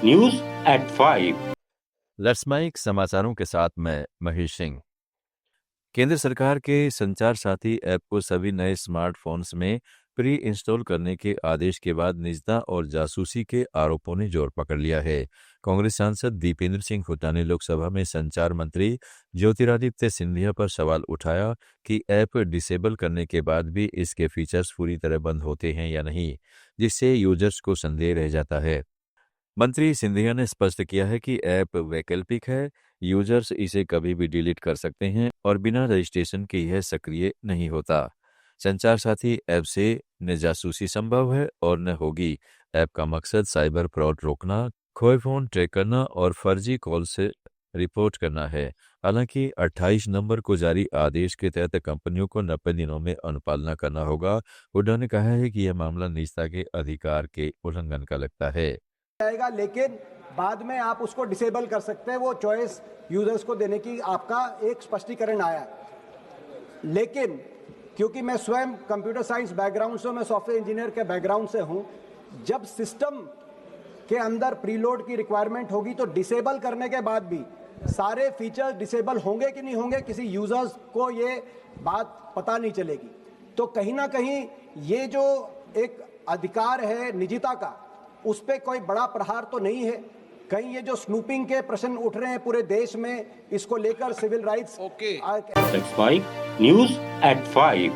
News at 5। Let's mic समाचारों के साथ मैं महेश सिंह। केंद्र सरकार के संचार साथी ऐप को सभी नए स्मार्टफोन्स में प्री इंस्टॉल करने के आदेश के बाद निजता और जासूसी के आरोपों ने जोर पकड़ लिया है। कांग्रेस सांसद दीपेंद्र सिंह हुड्डा ने लोकसभा में संचार मंत्री ज्योतिरादित्य सिंधिया पर सवाल उठाया कि ऐप डिसेबल करने के बाद भी इसके फीचर्स पूरी तरह बंद होते हैं या नहीं, जिससे यूजर्स को संदेह रह जाता है। मंत्री सिंधिया ने स्पष्ट किया है कि ऐप वैकल्पिक है, यूजर्स इसे कभी भी डिलीट कर सकते हैं और बिना रजिस्ट्रेशन के यह सक्रिय नहीं होता। संचार साथी ऐप से न जासूसी संभव है और न होगी। ऐप का मकसद साइबर फ्रॉड रोकना, खोए फोन ट्रैक करना और फर्जी कॉल से रिपोर्ट करना है। हालांकि 28 नवंबर को जारी आदेश के तहत कंपनियों को 90 दिनों में अनुपालना करना होगा। हुड्डा ने कहा है कि यह मामला निजता के अधिकार के उल्लंघन का लगता है। लेकिन बाद में आप उसको डिसेबल कर सकते हैं, वो चॉइस यूजर्स को देने की आपका एक स्पष्टीकरण आया। लेकिन क्योंकि मैं स्वयं कंप्यूटर साइंस बैकग्राउंड से, मैं सॉफ्टवेयर इंजीनियर के बैकग्राउंड से हूं, जब सिस्टम के अंदर प्रीलोड की रिक्वायरमेंट होगी तो डिसेबल करने के बाद भी सारे फीचर्स डिसेबल होंगे कि नहीं होंगे, किसी यूजर्स को ये बात पता नहीं चलेगी। तो कहीं ना कहीं ये जो एक अधिकार है निजता का, उस पे कोई बड़ा प्रहार तो नहीं है। कहीं ये जो स्नूपिंग के प्रश्न उठ रहे हैं पूरे देश में, इसको लेकर सिविल राइट्स न्यूज एट 5।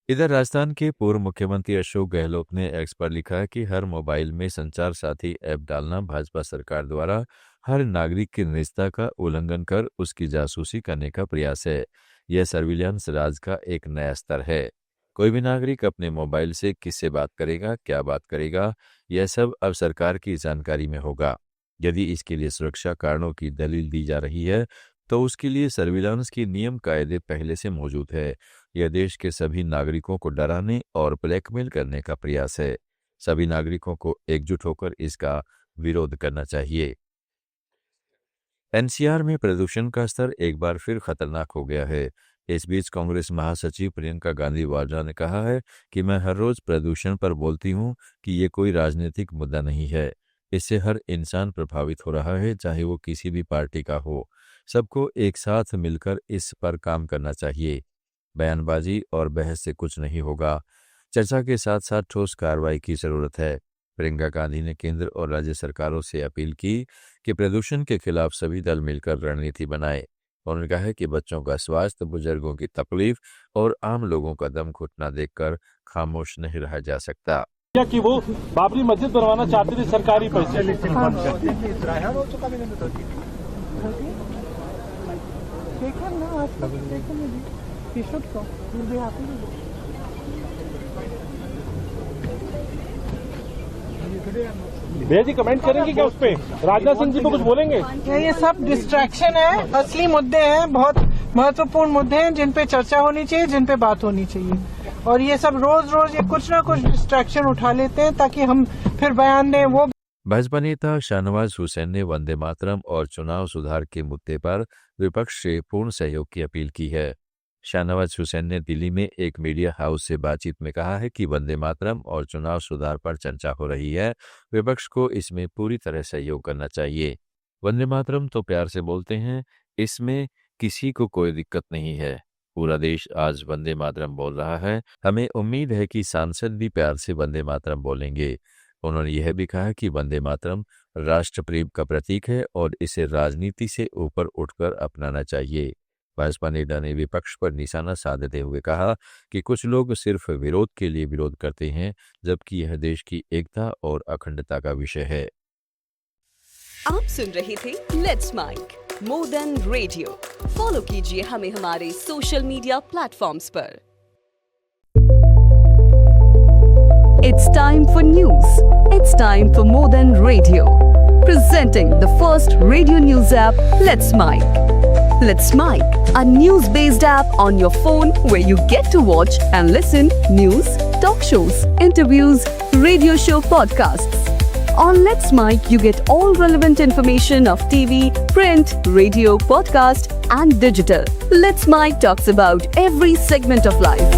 इधर राजस्थान के पूर्व मुख्यमंत्री अशोक गहलोत ने एक्स पर लिखा है कि हर मोबाइल में संचार साथी ऐप डालना भाजपा सरकार द्वारा हर नागरिक की निजता का उल्लंघन कर उसकी जासूसी करने का प्रयास है। यह सर्विलांस राज का एक नया स्तर है। कोई भी नागरिक अपने मोबाइल से किससे बात करेगा, क्या बात करेगा, यह सब अब सरकार की जानकारी में होगा। यदि इसके लिए सुरक्षा कारणों की दलील दी जा रही है तो उसके लिए सर्विलांस के नियम कायदे पहले से मौजूद है। यह देश के सभी नागरिकों को डराने और ब्लैकमेल करने का प्रयास है। सभी नागरिकों को एकजुट होकर इसका विरोध करना चाहिए। एनसीआर में प्रदूषण का स्तर एक बार फिर खतरनाक हो गया है। इस बीच कांग्रेस महासचिव प्रियंका गांधी वाड्रा ने कहा है कि मैं हर रोज प्रदूषण पर बोलती हूं कि ये कोई राजनीतिक मुद्दा नहीं है। इससे हर इंसान प्रभावित हो रहा है, चाहे वो किसी भी पार्टी का हो। सबको एक साथ मिलकर इस पर काम करना चाहिए। बयानबाजी और बहस से कुछ नहीं होगा। चर्चा के साथ साथ ठोस कार्रवाई की जरूरत है। प्रियंका गांधी ने केंद्र और राज्य सरकारों से अपील की कि प्रदूषण के खिलाफ सभी दल मिलकर रणनीति बनाए। उन्होंने कहा कि बच्चों का स्वास्थ्य, बुजुर्गों की तकलीफ और आम लोगों का दम घुटना देखकर खामोश नहीं रहा जा सकता। कि वो बाबरी मस्जिद बनवाना चाहते थे सरकारी पैसे। भैया जी कमेंट करेंगे क्या उस पे? राजनाथ सिंह जी को कुछ बोलेंगे? ये सब डिस्ट्रैक्शन है। असली मुद्दे हैं, बहुत महत्वपूर्ण मुद्दे हैं जिन पे चर्चा होनी चाहिए, जिन पे बात होनी चाहिए। और ये सब रोज रोज ये कुछ ना कुछ डिस्ट्रैक्शन उठा लेते हैं ताकि हम फिर बयान दें। वो भाजपा नेता शाहनवाज हुसैन ने वंदे मातरम और चुनाव सुधार के मुद्दे पर विपक्ष से पूर्ण सहयोग की अपील की है। शाहनवाज हुसैन ने दिल्ली में एक मीडिया हाउस से बातचीत में कहा है कि वंदे मातरम और चुनाव सुधार पर चर्चा हो रही है, विपक्ष को इसमें पूरी तरह सहयोग करना चाहिए। वंदे मातरम तो प्यार से बोलते हैं, इसमें किसी को कोई दिक्कत नहीं है। पूरा देश आज वंदे मातरम बोल रहा है। हमें उम्मीद है कि सांसद भी प्यार से वंदे मातरम बोलेंगे। उन्होंने यह भी कहा कि वंदे मातरम राष्ट्र प्रेम का प्रतीक है और इसे राजनीति से ऊपर उठकर अपनाना चाहिए। भाजपा नेता ने विपक्ष पर निशाना साधते हुए कहा कि कुछ लोग सिर्फ विरोध के लिए विरोध करते हैं, जबकि यह देश की एकता और अखंडता का विषय है। आप सुन रहे थे let's mike more than radio. Follow कीजिए हमें हमारे सोशल मीडिया प्लेटफॉर्म्स पर। It's time for news. It's time for more than radio. Presenting the first radio news app, Let's Mic. Let's Mic, a news-based app on your phone where you get to watch and listen news, talk shows, interviews, radio show podcasts. On Let's Mic, you get all relevant information of TV, print, radio, podcast, and digital. Let's Mic talks about every segment of life.